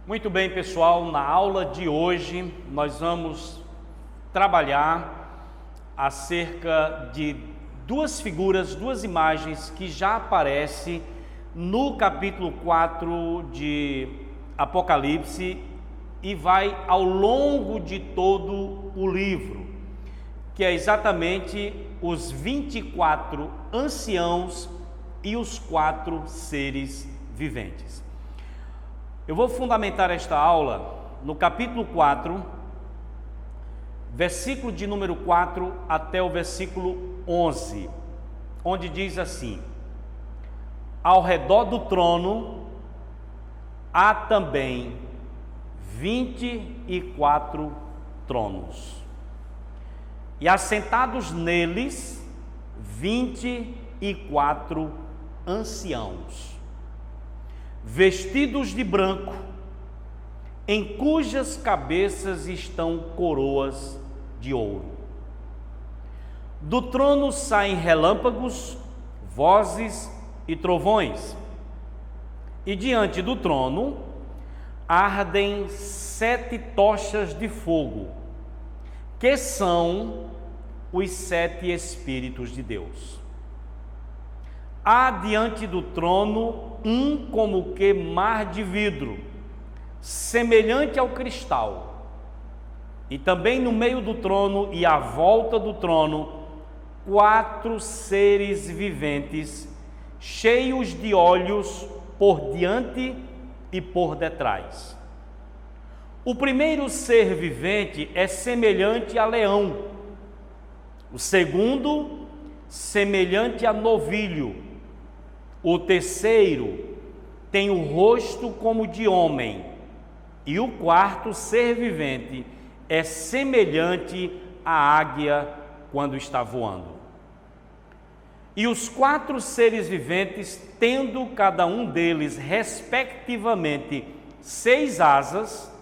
Muito bem, pessoal, na aula de hoje nós vamos trabalhar acerca de duas figuras, duas imagens que já aparecem no capítulo 4 de Apocalipse e vai ao longo de todo o livro, que é exatamente os 24 anciãos e os 4 seres viventes. Eu vou fundamentar esta aula no capítulo 4, versículo de número 4 até o versículo 11, onde diz assim: ao redor do trono há também 24 tronos, e assentados neles 24 anciãos, vestidos de branco, em cujas cabeças estão coroas de ouro. Do trono saem relâmpagos, vozes e trovões, e diante do trono ardem 7 tochas de fogo, que são os 7 Espíritos de Deus. Há diante do trono um como que mar de vidro, semelhante ao cristal, e também no meio do trono e à volta do trono 4 seres viventes, cheios de olhos por diante e por detrás. O primeiro ser vivente é semelhante a leão, o segundo semelhante a novilho, o terceiro tem o rosto como de homem, e o quarto ser vivente é semelhante à águia quando está voando. E os 4 seres viventes, tendo cada um deles respectivamente 6 asas,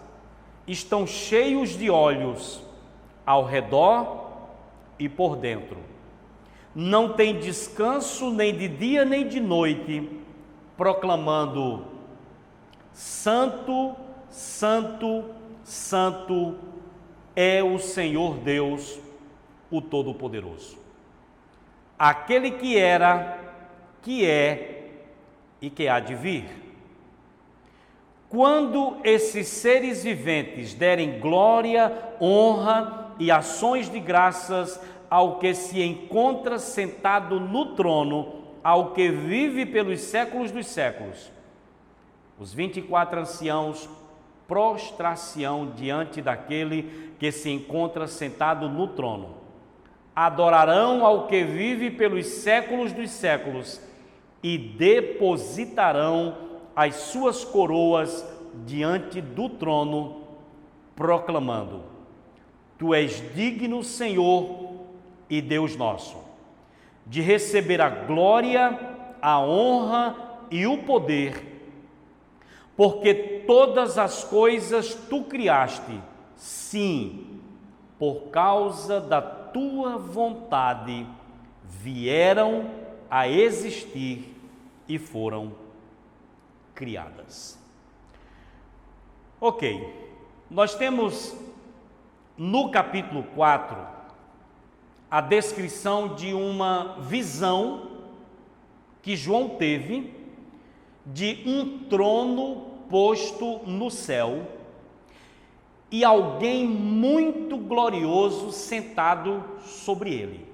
estão cheios de olhos ao redor e por dentro. Não tem descanso nem de dia nem de noite, proclamando: Santo, Santo, Santo é o Senhor Deus, o Todo-Poderoso. Aquele que era, que é e que há de vir. Quando esses seres viventes derem glória, honra e ações de graças ao que se encontra sentado no trono, ao que vive pelos séculos dos séculos, os 24 anciãos prostrar-se-ão diante daquele que se encontra sentado no trono, adorarão ao que vive pelos séculos dos séculos e depositarão as suas coroas diante do trono, proclamando: Tu és digno, Senhor e Deus nosso, de receber a glória, a honra e o poder, porque todas as coisas tu criaste, sim, por causa da tua vontade vieram a existir e foram criadas. Ok, nós temos no capítulo 4 a descrição de uma visão que João teve de um trono posto no céu e alguém muito glorioso sentado sobre ele.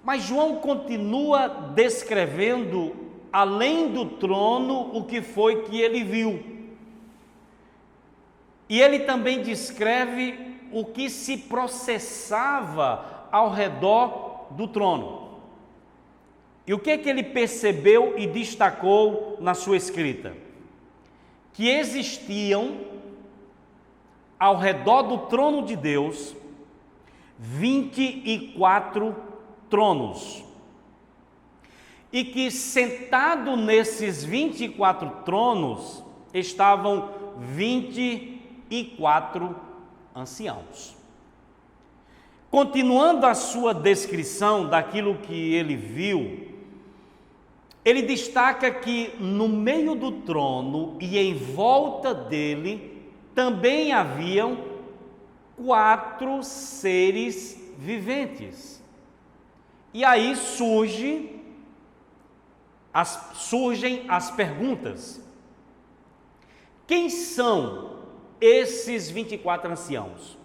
Mas João continua descrevendo, além do trono, o que foi que ele viu. E ele também descreve o que se processava ao redor do trono. E o que é que ele percebeu e destacou na sua escrita? Que existiam ao redor do trono de Deus 24 tronos. E que sentado nesses 24 tronos estavam 24 anciãos. Continuando a sua descrição daquilo que ele viu, ele destaca que no meio do trono e em volta dele também haviam 4 seres viventes. E aí surgem as perguntas. Quem são esses 24 anciãos?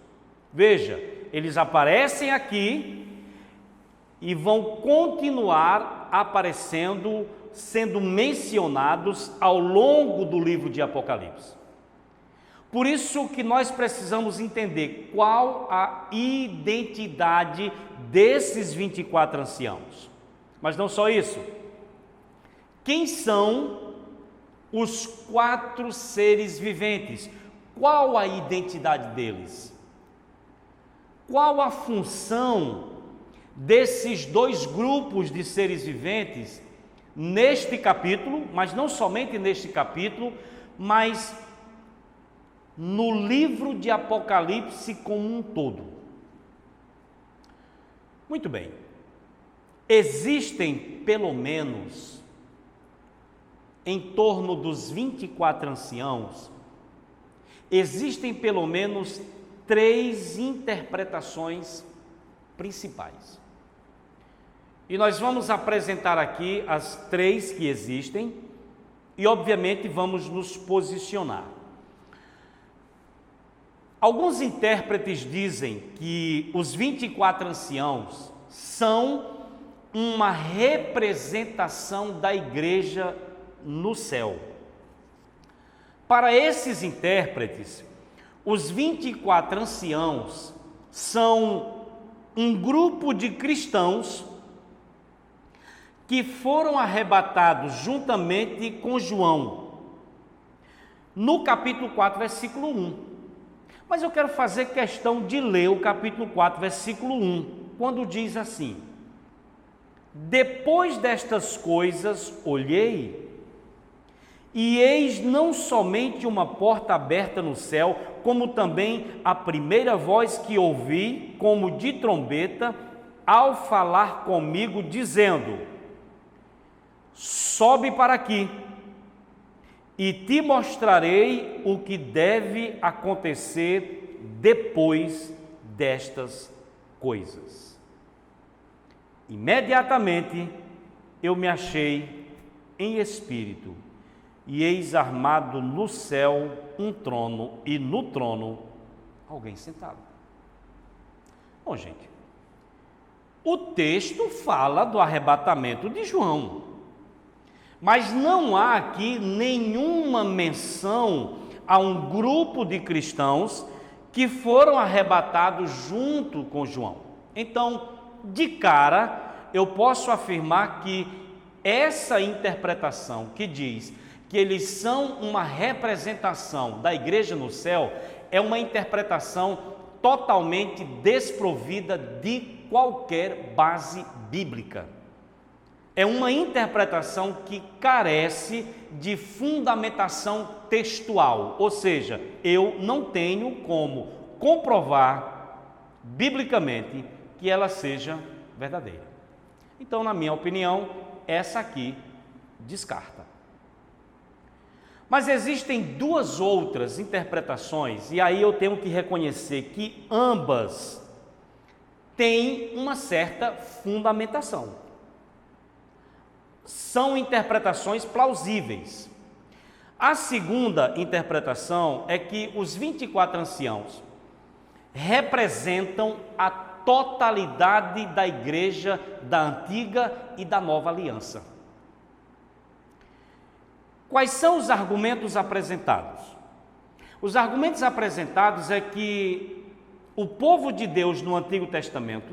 Veja, eles aparecem aqui e vão continuar aparecendo, sendo mencionados ao longo do livro de Apocalipse. Por isso que nós precisamos entender qual a identidade desses 24 anciãos. Mas não só isso. Quem são os 4 seres viventes? Qual a identidade deles? Qual a função desses 2 grupos de seres viventes neste capítulo, mas não somente neste capítulo, mas no livro de Apocalipse como um todo? Muito bem. Existem pelo menos em torno dos 24 anciãos, existem pelo menos 3 interpretações principais. E nós vamos apresentar aqui as 3 que existem e, obviamente, vamos nos posicionar. Alguns intérpretes dizem que os 24 anciãos são uma representação da igreja no céu. Para esses intérpretes, os 24 anciãos são um grupo de cristãos que foram arrebatados juntamente com João, no capítulo 4, versículo 1. Mas eu quero fazer questão de ler o capítulo 4, versículo 1, quando diz assim: depois destas coisas olhei, e eis não somente uma porta aberta no céu, como também a primeira voz que ouvi, como de trombeta, ao falar comigo, dizendo: sobe para aqui, e te mostrarei o que deve acontecer depois destas coisas. Imediatamente eu me achei em espírito, e eis armado no céu um trono, e no trono alguém sentado. Bom, gente, o texto fala do arrebatamento de João, mas não há aqui nenhuma menção a um grupo de cristãos que foram arrebatados junto com João. Então, de cara, eu posso afirmar que essa interpretação que diz que eles são uma representação da igreja no céu é uma interpretação totalmente desprovida de qualquer base bíblica. É uma interpretação que carece de fundamentação textual, ou seja, eu não tenho como comprovar biblicamente que ela seja verdadeira. Então, na minha opinião, essa aqui descarta. Mas existem 2 outras interpretações, e aí eu tenho que reconhecer que ambas têm uma certa fundamentação. São interpretações plausíveis. A segunda interpretação é que os 24 anciãos representam a totalidade da igreja da antiga e da nova aliança. Quais são os argumentos apresentados? Os argumentos apresentados é que o povo de Deus no Antigo Testamento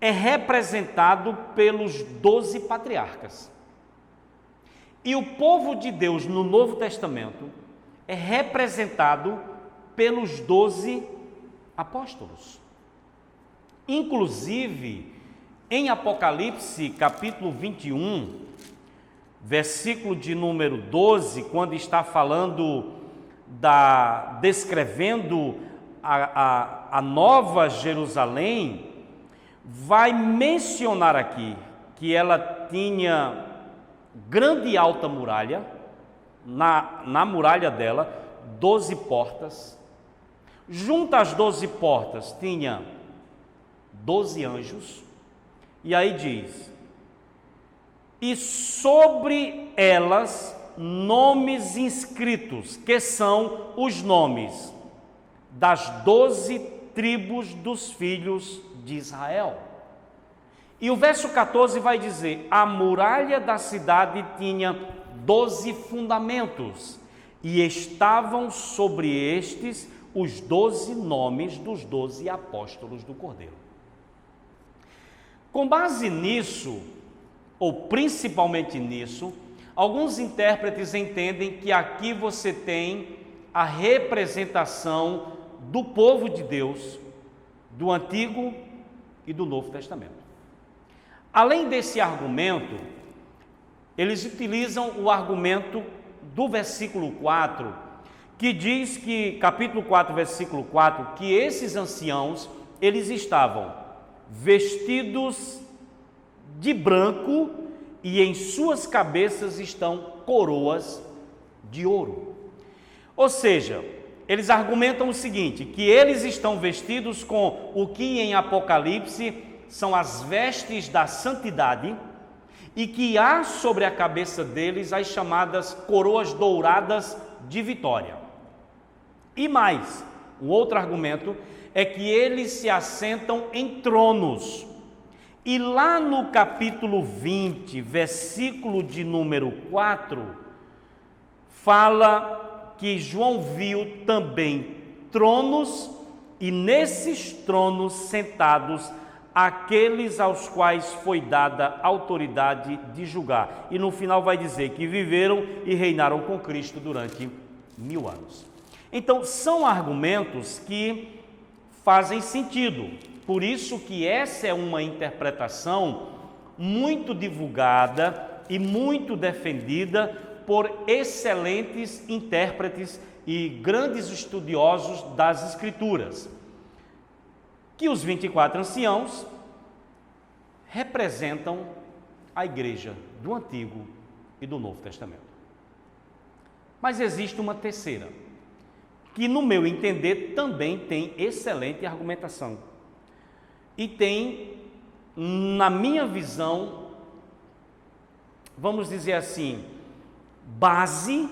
é representado pelos 12 patriarcas. E o povo de Deus no Novo Testamento é representado pelos 12 apóstolos. Inclusive, em Apocalipse, capítulo 21, versículo de número 12, quando está falando descrevendo a Nova Jerusalém, vai mencionar aqui que ela tinha grande e alta muralha, na muralha dela, 12 portas. Junto às 12 portas tinha 12 anjos, e aí diz: e sobre elas nomes inscritos, que são os nomes das 12 tribos dos filhos de Israel. E o verso 14 vai dizer: a muralha da cidade tinha 12 fundamentos, e estavam sobre estes os 12 nomes dos 12 apóstolos do Cordeiro. Com base nisso, ou principalmente nisso, alguns intérpretes entendem que aqui você tem a representação do povo de Deus, do Antigo e do Novo Testamento. Além desse argumento, eles utilizam o argumento do versículo 4, que diz que, capítulo 4, versículo 4, que esses anciãos, eles estavam vestidos de branco e em suas cabeças estão coroas de ouro. Ou seja, eles argumentam o seguinte, que eles estão vestidos com o que em Apocalipse são as vestes da santidade, e que há sobre a cabeça deles as chamadas coroas douradas de vitória. E mais, o outro argumento é que eles se assentam em tronos. E lá no capítulo 20, versículo de número 4, fala que João viu também tronos, e nesses tronos sentados aqueles aos quais foi dada autoridade de julgar. E no final vai dizer que viveram e reinaram com Cristo durante 1000 anos. Então, são argumentos que fazem sentido. Por isso que essa é uma interpretação muito divulgada e muito defendida por excelentes intérpretes e grandes estudiosos das Escrituras, que os 24 anciãos representam a igreja do Antigo e do Novo Testamento. Mas existe uma terceira, que no meu entender também tem excelente argumentação e tem, na minha visão, vamos dizer assim, base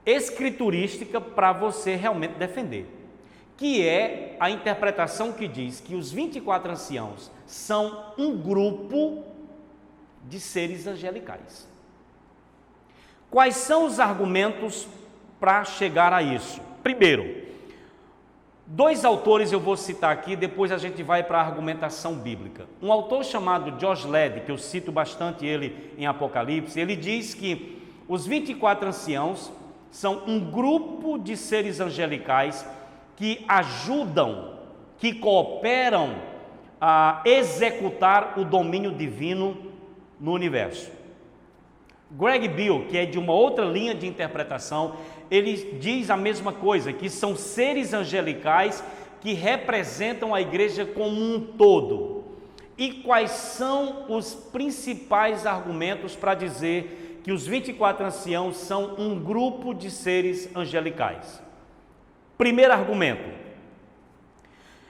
escriturística para você realmente defender, que é a interpretação que diz que os 24 anciãos são um grupo de seres angelicais. Quais são os argumentos para chegar a isso? Primeiro, 2 autores eu vou citar aqui, depois a gente vai para a argumentação bíblica. Um autor chamado Josh Led, que eu cito bastante ele em Apocalipse, ele diz que os 24 anciãos são um grupo de seres angelicais que ajudam, que cooperam a executar o domínio divino no universo. Greg Beale, que é de uma outra linha de interpretação, ele diz a mesma coisa, que são seres angelicais que representam a igreja como um todo. E quais são os principais argumentos para dizer que os 24 anciãos são um grupo de seres angelicais? Primeiro argumento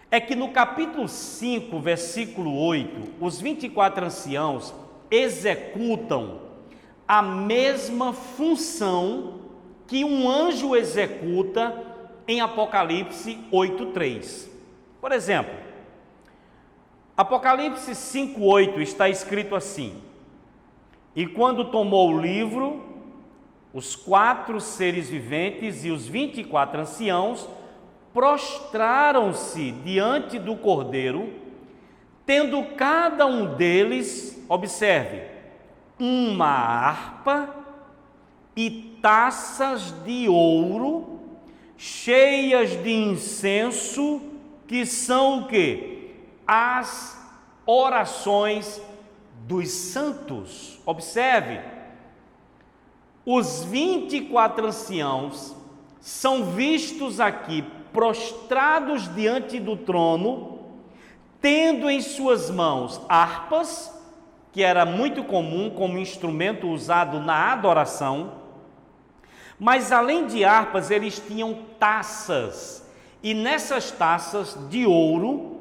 é que no capítulo 5, versículo 8, os 24 anciãos executam a mesma função que um anjo executa em Apocalipse 8:3. Por exemplo, Apocalipse 5:8 está escrito assim: e quando tomou o livro, os 4 seres viventes e os 24 anciãos prostraram-se diante do Cordeiro, tendo cada um deles, observe, uma harpa e taças de ouro cheias de incenso, que são o quê? As orações dos santos. Observe, os 24 anciãos são vistos aqui prostrados diante do trono, tendo em suas mãos harpas que era muito comum como instrumento usado na adoração. Mas além de harpas, eles tinham taças, e nessas taças de ouro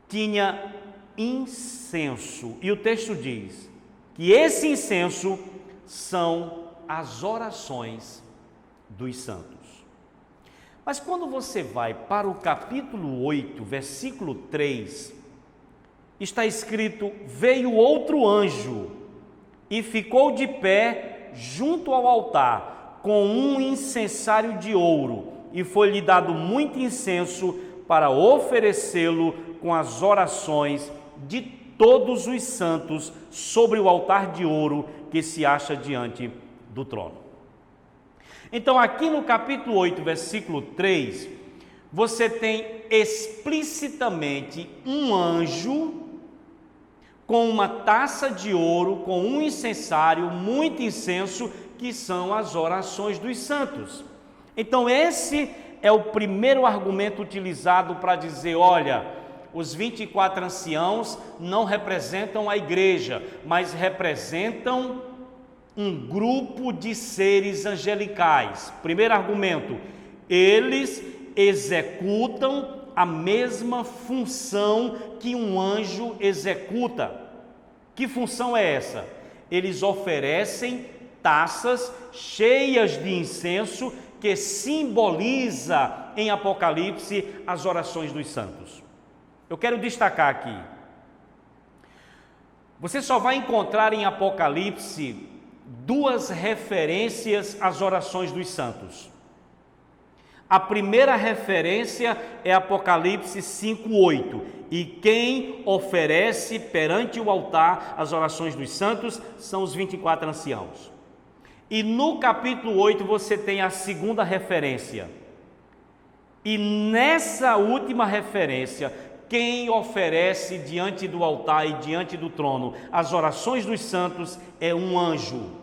tinha incenso. E o texto diz que esse incenso são as orações dos santos. Mas quando você vai para o capítulo 8, versículo 3, está escrito: veio outro anjo e ficou de pé junto ao altar com um incensário de ouro, e foi-lhe dado muito incenso para oferecê-lo com as orações de todos os santos sobre o altar de ouro que se acha diante do trono. Então, aqui no capítulo 8, versículo 3, você tem explicitamente um anjo com uma taça de ouro, com um incensário, muito incenso, que são as orações dos santos. Então, esse é o primeiro argumento utilizado para dizer: olha, os 24 anciãos não representam a igreja, mas representam um grupo de seres angelicais. Primeiro argumento: eles executam a mesma função que um anjo executa. Que função é essa? Eles oferecem taças cheias de incenso, que simboliza em Apocalipse as orações dos santos. Eu quero destacar aqui: você só vai encontrar em Apocalipse duas referências às orações dos santos. A primeira referência é Apocalipse 5:8, e quem oferece perante o altar as orações dos santos são os 24 anciãos. E no capítulo 8 você tem a segunda referência, e nessa última referência, quem oferece diante do altar e diante do trono as orações dos santos é um anjo.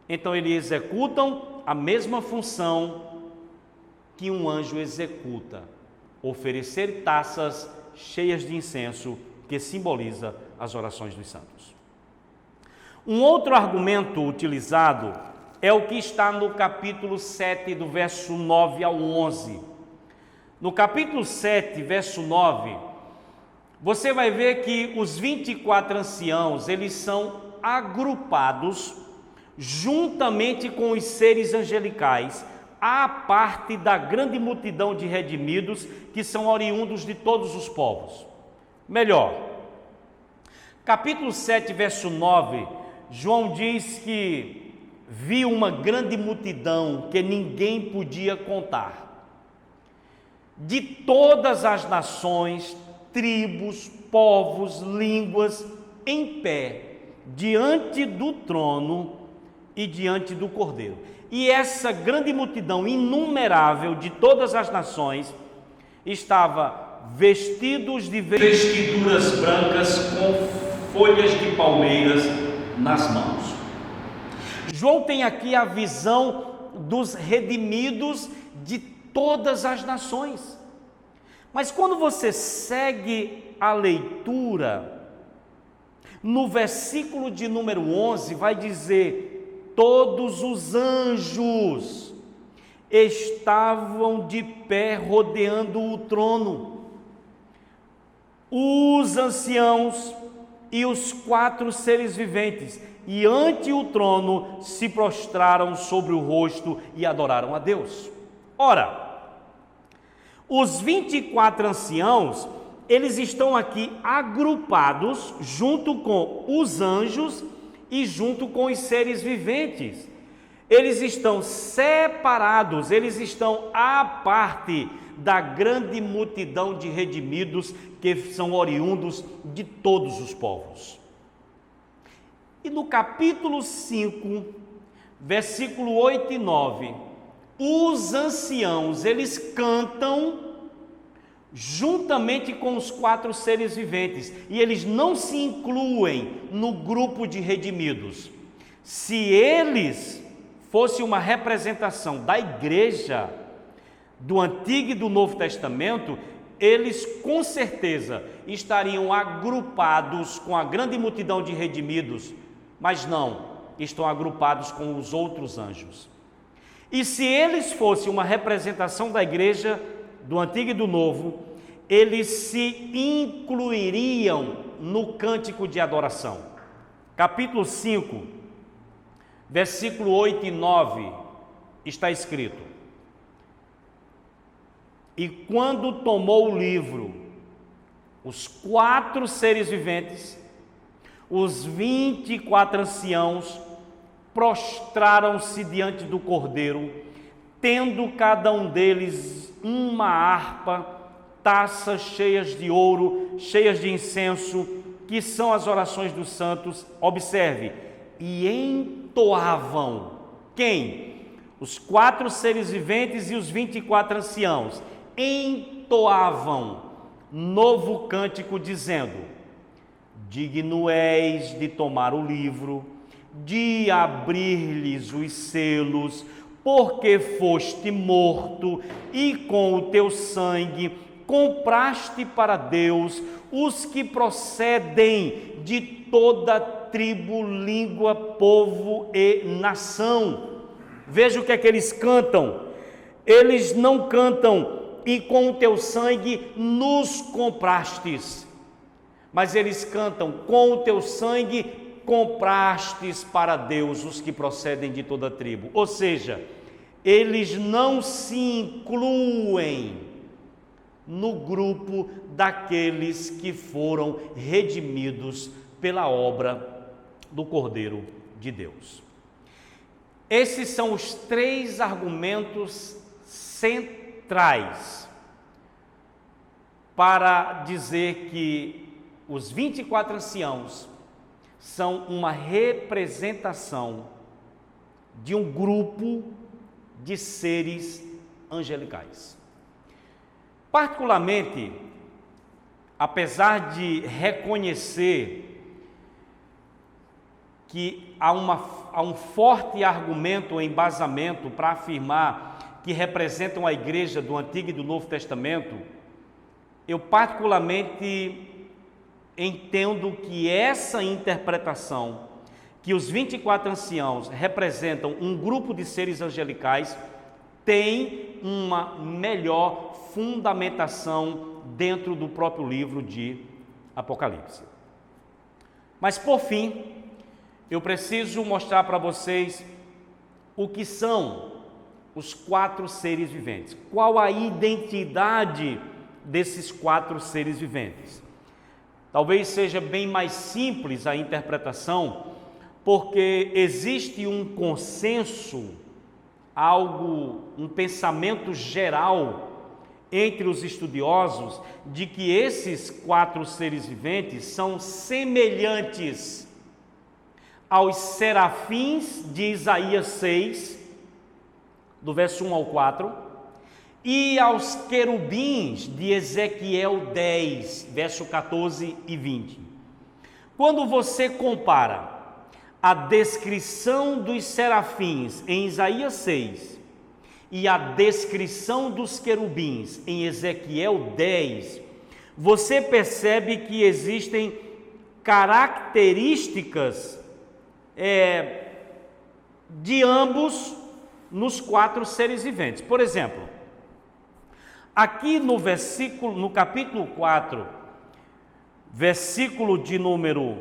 Então eles executam a mesma função que um anjo executa: oferecer taças cheias de incenso, que simboliza as orações dos santos. Um outro argumento utilizado é o que está no capítulo 7, do verso 9 ao 11. No capítulo 7, verso 9, você vai ver que os 24 anciãos, eles são agrupados juntamente com os seres angelicais, à parte da grande multidão de redimidos que são oriundos de todos os povos. Melhor, capítulo 7, verso 9, João diz que viu uma grande multidão que ninguém podia contar, de todas as nações, tribos, povos, línguas, em pé, diante do trono e diante do Cordeiro. E essa grande multidão inumerável de todas as nações estava vestidos de vestiduras brancas com folhas de palmeiras nas mãos. João tem aqui a visão dos redimidos de todas as nações. Mas quando você segue a leitura, no versículo de número 11 vai dizer: todos os anjos estavam de pé rodeando o trono, os anciãos e os 4 seres viventes, e ante o trono se prostraram sobre o rosto e adoraram a Deus. Ora, os 24 anciãos, eles estão aqui agrupados junto com os anjos e junto com os seres viventes. Eles estão separados, eles estão à parte da grande multidão de redimidos que são oriundos de todos os povos. E no capítulo 5, versículo 8 e 9, os anciãos, eles cantam juntamente com os 4 seres viventes, e eles não se incluem no grupo de redimidos. Se eles fossem uma representação da igreja do Antigo e do Novo Testamento, eles com certeza estariam agrupados com a grande multidão de redimidos, mas não, estão agrupados com os outros anjos. E se eles fossem uma representação da igreja do Antigo e do Novo, eles se incluiriam no cântico de adoração. Capítulo 5, versículo 8 e 9, está escrito: E quando tomou o livro, os 4 seres viventes, os 24 anciãos, prostraram-se diante do Cordeiro, tendo cada um deles uma harpa, taças cheias de ouro, cheias de incenso, que são as orações dos santos. Observe, e entoavam. Quem? Os 4 seres viventes e os 24 anciãos entoavam novo cântico, dizendo: Digno és de tomar o livro, de abrir-lhes os selos, porque foste morto e com o teu sangue compraste para Deus os que procedem de toda tribo, língua, povo e nação. Veja o que é que eles cantam. Eles não cantam: e com o teu sangue nos comprastes, mas eles cantam: com o teu sangue comprastes para Deus os que procedem de toda tribo. Ou seja, eles não se incluem no grupo daqueles que foram redimidos pela obra do Cordeiro de Deus. Esses são os 3 argumentos centrais para dizer que os 24 anciãos são uma representação de um grupo de seres angelicais. Particularmente, apesar de reconhecer que há um forte argumento ou embasamento para afirmar que representam a igreja do Antigo e do Novo Testamento, eu particularmente entendo que essa interpretação, que os 24 anciãos representam um grupo de seres angelicais, tem uma melhor fundamentação dentro do próprio livro de Apocalipse. Mas por fim, eu preciso mostrar para vocês o que são os 4 seres viventes. Qual a identidade desses 4 seres viventes? Talvez seja bem mais simples a interpretação, porque existe um consenso, um pensamento geral entre os estudiosos de que esses 4 seres viventes são semelhantes aos serafins de Isaías 6, do verso 1 ao 4, e aos querubins de Ezequiel 10, verso 14 e 20. Quando você compara a descrição dos serafins em Isaías 6 e a descrição dos querubins em Ezequiel 10, você percebe que existem características de ambos nos 4 seres viventes. Por exemplo, aqui no capítulo 4, versículo de número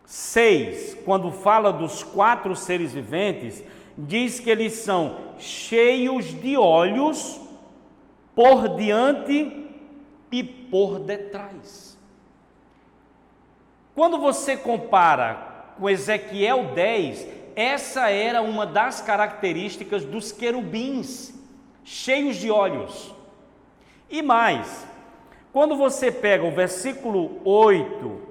6, quando fala dos 4 seres viventes, diz que eles são cheios de olhos por diante e por detrás. Quando você compara com Ezequiel 10, essa era uma das características dos querubins, cheios de olhos. E mais, quando você pega o versículo 8,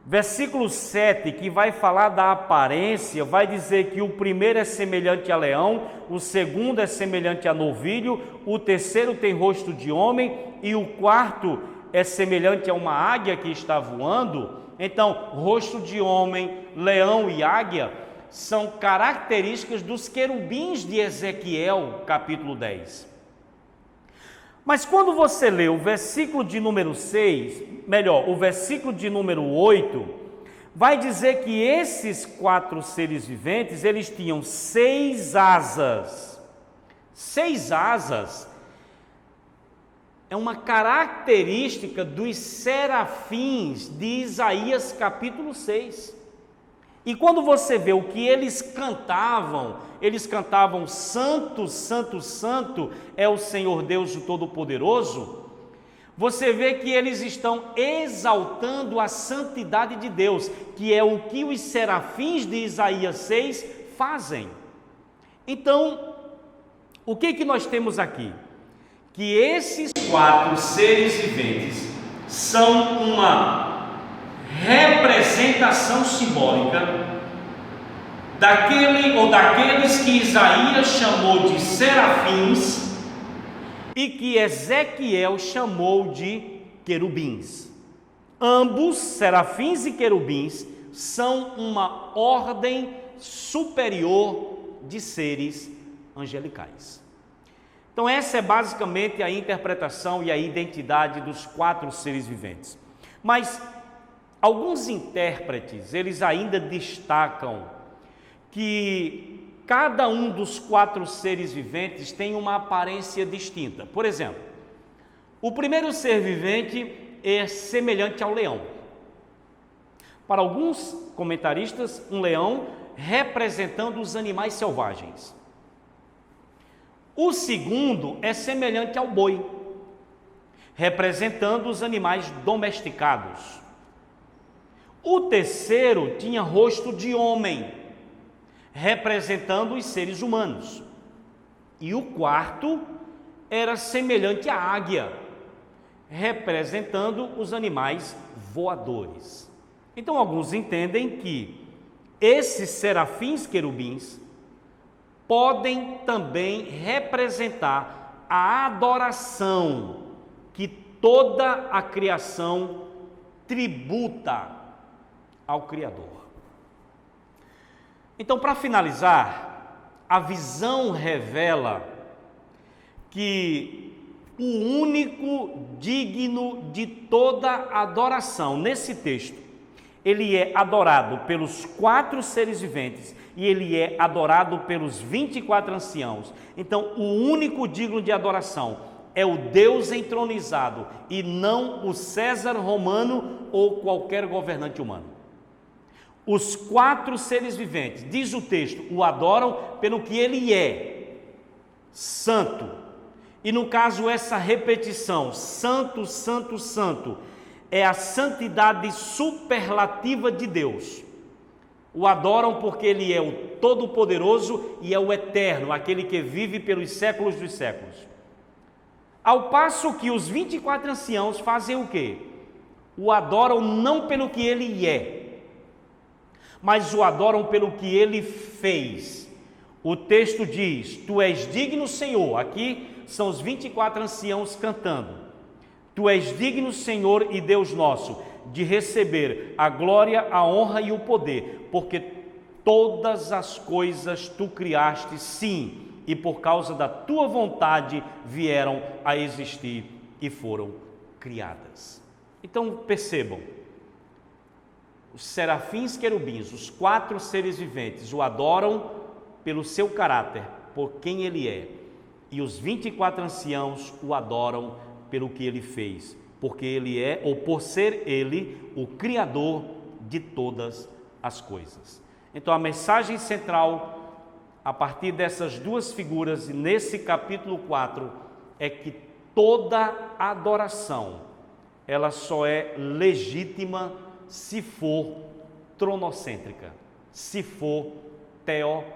versículo 7, que vai falar da aparência, vai dizer que o primeiro é semelhante a leão, o segundo é semelhante a novilho, o terceiro tem rosto de homem e o quarto é semelhante a uma águia que está voando. Então, rosto de homem, leão e águia são características dos querubins de Ezequiel, capítulo 10. Mas quando você lê o versículo de número 6, melhor, o versículo de número 8, vai dizer que esses 4 seres viventes, eles tinham 6 asas. 6 asas é uma característica dos serafins de Isaías capítulo 6. E quando você vê o que eles cantavam Santo, Santo, Santo é o Senhor Deus o Todo-Poderoso, você vê que eles estão exaltando a santidade de Deus, que é o que os serafins de Isaías 6 fazem. Então, o que nós temos aqui? Que esses 4 seres viventes são uma representação simbólica daqueles que Isaías chamou de serafins e que Ezequiel chamou de querubins. Ambos, serafins e querubins, são uma ordem superior de seres angelicais. Então essa é basicamente a interpretação e a identidade dos 4 seres viventes. Mas alguns intérpretes, eles ainda destacam que cada um dos 4 seres viventes tem uma aparência distinta. Por exemplo, o primeiro ser vivente é semelhante ao leão. Para alguns comentaristas, um leão representando os animais selvagens. O segundo é semelhante ao boi, representando os animais domesticados. O terceiro tinha rosto de homem, representando os seres humanos. E o quarto era semelhante à águia, representando os animais voadores. Então, alguns entendem que esses serafins querubins podem também representar a adoração que toda a criação tributa ao Criador. Então, para finalizar, a visão revela que o único digno de toda adoração nesse texto, ele é adorado pelos 4 seres viventes e ele é adorado pelos 24 anciãos. Então, o único digno de adoração é o Deus entronizado e não o César romano ou qualquer governante humano. Os 4 seres viventes, diz o texto, o adoram pelo que ele é, santo. E no caso, essa repetição, santo, santo, santo, é a santidade superlativa de Deus. O adoram porque ele é o Todo-Poderoso e é o Eterno, aquele que vive pelos séculos dos séculos. Ao passo que os 24 anciãos fazem o quê? O adoram não pelo que ele é, mas o adoram pelo que ele fez. O texto diz: Tu és digno, Senhor. Aqui são os 24 anciãos cantando. Tu és digno, Senhor e Deus nosso, de receber a glória, a honra e o poder, porque todas as coisas tu criaste, sim, e por causa da tua vontade vieram a existir e foram criadas. Então percebam, os serafins querubins, os 4 seres viventes, o adoram pelo seu caráter, por quem ele é, e os 24 anciãos o adoram pelo que ele fez, porque ele é, ou por ser ele, o Criador de todas as coisas. Então a mensagem central, a partir dessas 2 figuras, e nesse capítulo 4, é que toda adoração, ela só é legítima se for tronocêntrica, se for teocêntrica.